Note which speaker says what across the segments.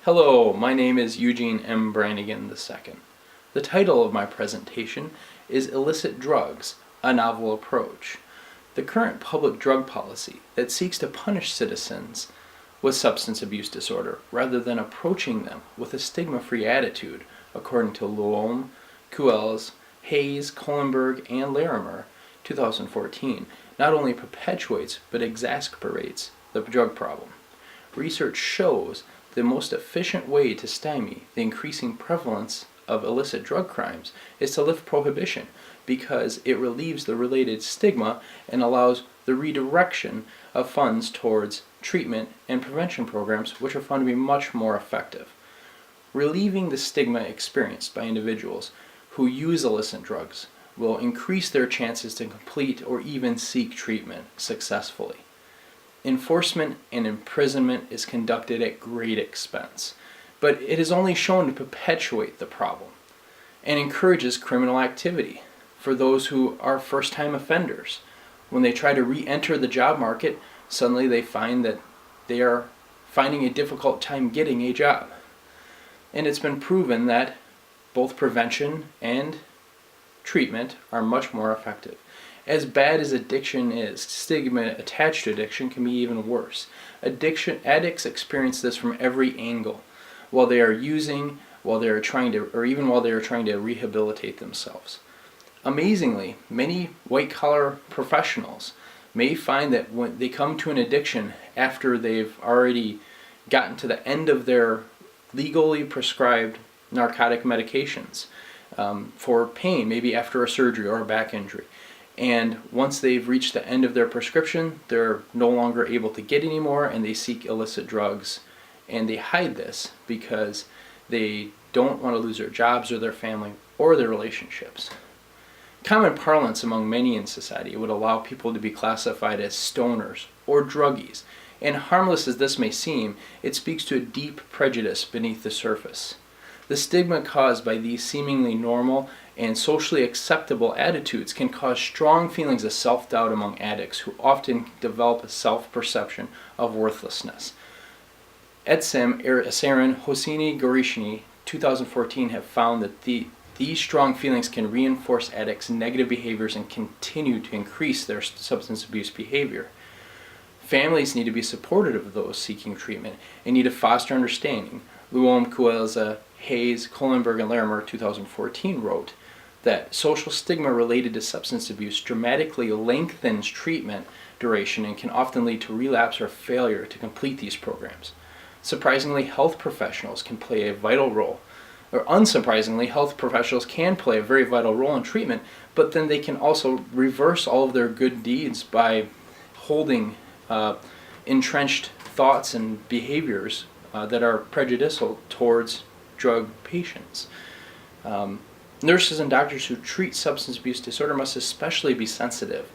Speaker 1: Hello, my name is Eugene M. Brannigan II. The title of my presentation is Illicit Drugs, a Novel Approach. The current public drug policy that seeks to punish citizens with substance abuse disorder rather than approaching them with a stigma-free attitude, according to Leuholm, Kuehl's, Hayes, Kohlenberg, and Larimer, 2014, not only perpetuates but exacerbates the drug problem. Research shows the most efficient way to stymie the increasing prevalence of illicit drug crimes is to lift prohibition, because it relieves the related stigma and allows the redirection of funds towards treatment and prevention programs, which are found to be much more effective. Relieving the stigma experienced by individuals who use illicit drugs will increase their chances to complete or even seek treatment successfully. Enforcement and imprisonment is conducted at great expense, but it is only shown to perpetuate the problem and encourages criminal activity for those who are first-time offenders. When they try to re-enter the job market, suddenly they find that they are finding a difficult time getting a job. And it's been proven that both prevention and treatment are much more effective. As bad as addiction is, stigma attached to addiction can be even worse. Addicts experience this from every angle, while they are using, while they are trying to, or even while they are trying to rehabilitate themselves. Amazingly, many white-collar professionals may find that when they come to an addiction after they've already gotten to the end of their legally prescribed narcotic medications for pain, maybe after a surgery or a back injury. And once they've reached the end of their prescription, they're no longer able to get any more, and they seek illicit drugs. And they hide this because they don't want to lose their jobs or their family or their relationships. Common parlance among many in society would allow people to be classified as stoners or druggies. And harmless as this may seem, it speaks to a deep prejudice beneath the surface. The stigma caused by these seemingly normal and socially acceptable attitudes can cause strong feelings of self-doubt among addicts, who often develop a self-perception of worthlessness. Etzem, Asarin, Hosseini, Gorishny, 2014 have found that these strong feelings can reinforce addicts' negative behaviors and continue to increase their substance abuse behavior. Families need to be supportive of those seeking treatment and need to foster understanding. Leuholm, Kuehl's, Hayes, Kohlenberg, and Larimer, 2014 wrote that social stigma related to substance abuse dramatically lengthens treatment duration and can often lead to relapse or failure to complete these programs. Surprisingly, health professionals can play a vital role. Or unsurprisingly, health professionals can play a very vital role in treatment, but then they can also reverse all of their good deeds by holding entrenched thoughts and behaviors that are prejudicial towards drug patients. Nurses and doctors who treat substance abuse disorder must especially be sensitive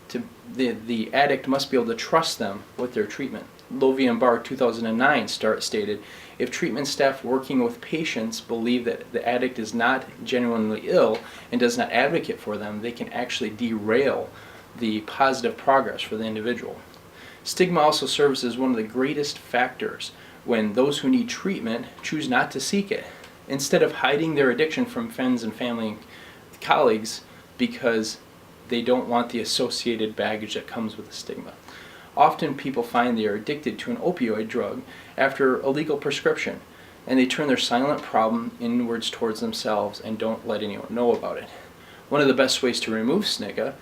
Speaker 1: to the addict must be able to trust them with their treatment. Lovie and Barr, 2009 stated, if treatment staff working with patients believe that the addict is not genuinely ill and does not advocate for them, they can actually derail the positive progress for the individual. Stigma also serves as one of the greatest factors when those who need treatment choose not to seek it, instead of hiding their addiction from friends and family and colleagues because they don't want the associated baggage that comes with the stigma. Often people find they are addicted to an opioid drug after a legal prescription, and they turn their silent problem inwards towards themselves and don't let anyone know about it. One of the best ways to remove stigma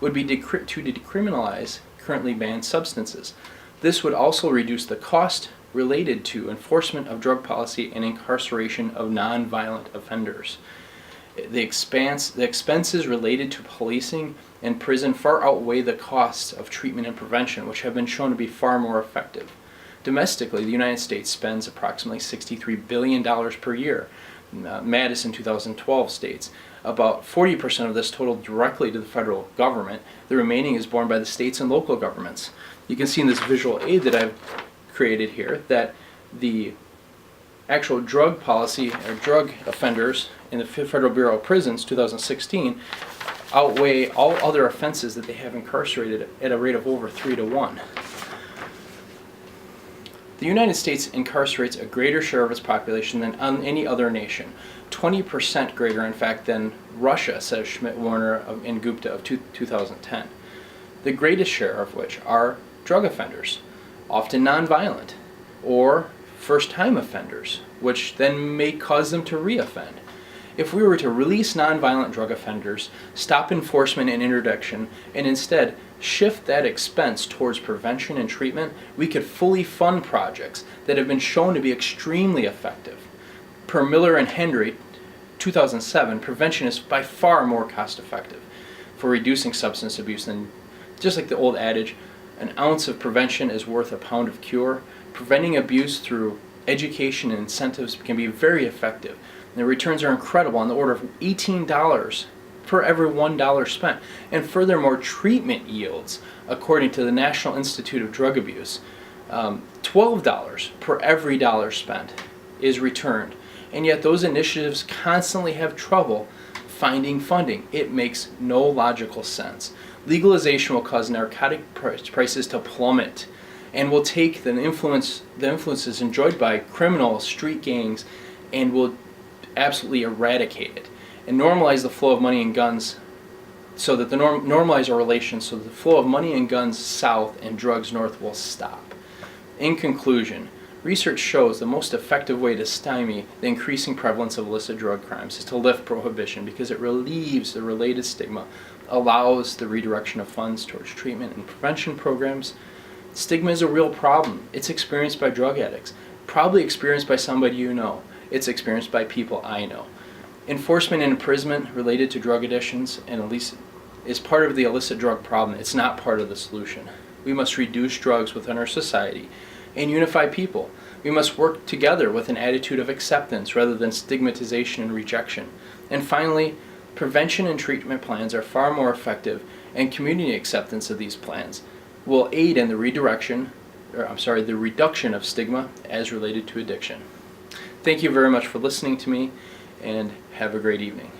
Speaker 1: would be to decriminalize currently banned substances. This would also reduce the cost related to enforcement of drug policy and incarceration of non-violent offenders. The expenses related to policing and prison far outweigh the costs of treatment and prevention, which have been shown to be far more effective. Domestically, the United States spends approximately $63 billion per year. Madison 2012 states about 40% of this total directly to the federal government. The remaining is borne by the states and local governments. You can see in this visual aid that I've created here that the actual drug policy or drug offenders in the Federal Bureau of Prisons 2016 outweigh all other offenses that they have incarcerated at a rate of over 3 to 1. The United States incarcerates a greater share of its population than any other nation, 20% greater, in fact, than Russia, says Schmidt, Warner, and Gupta of 2010. The greatest share of which are drug offenders, often nonviolent, or first-time offenders, which then may cause them to reoffend. If we were to release nonviolent drug offenders, stop enforcement and interdiction, and instead shift that expense towards prevention and treatment, we could fully fund projects that have been shown to be extremely effective. Per Miller and Hendry, 2007, prevention is by far more cost-effective for reducing substance abuse than, just like the old adage, an ounce of prevention is worth a pound of cure. Preventing abuse through education and incentives can be very effective. And the returns are incredible, on the order of $18 per every $1 spent. And furthermore, treatment yields, according to the National Institute of Drug Abuse, $12 per every dollar spent is returned. And yet those initiatives constantly have trouble finding funding. It makes no logical sense. Legalization will cause narcotic prices to plummet, and will take the influences enjoyed by criminals, street gangs, and will absolutely eradicate it, and normalize the flow of money and guns, so that normalize our relations, so that the flow of money and guns south and drugs north will stop. In conclusion, research shows the most effective way to stymie the increasing prevalence of illicit drug crimes is to lift prohibition, because it relieves the related stigma, allows the redirection of funds towards treatment and prevention programs. Stigma is a real problem. It's experienced by drug addicts, probably experienced by somebody you know. It's experienced by people I know. Enforcement and imprisonment related to drug addictions and illicit is part of the illicit drug problem. It's not part of the solution. We must reduce drugs within our society and unify people. We must work together with an attitude of acceptance rather than stigmatization and rejection. And finally, prevention and treatment plans are far more effective, and community acceptance of these plans will aid in the reduction of stigma as related to addiction. Thank you very much for listening to me, and have a great evening.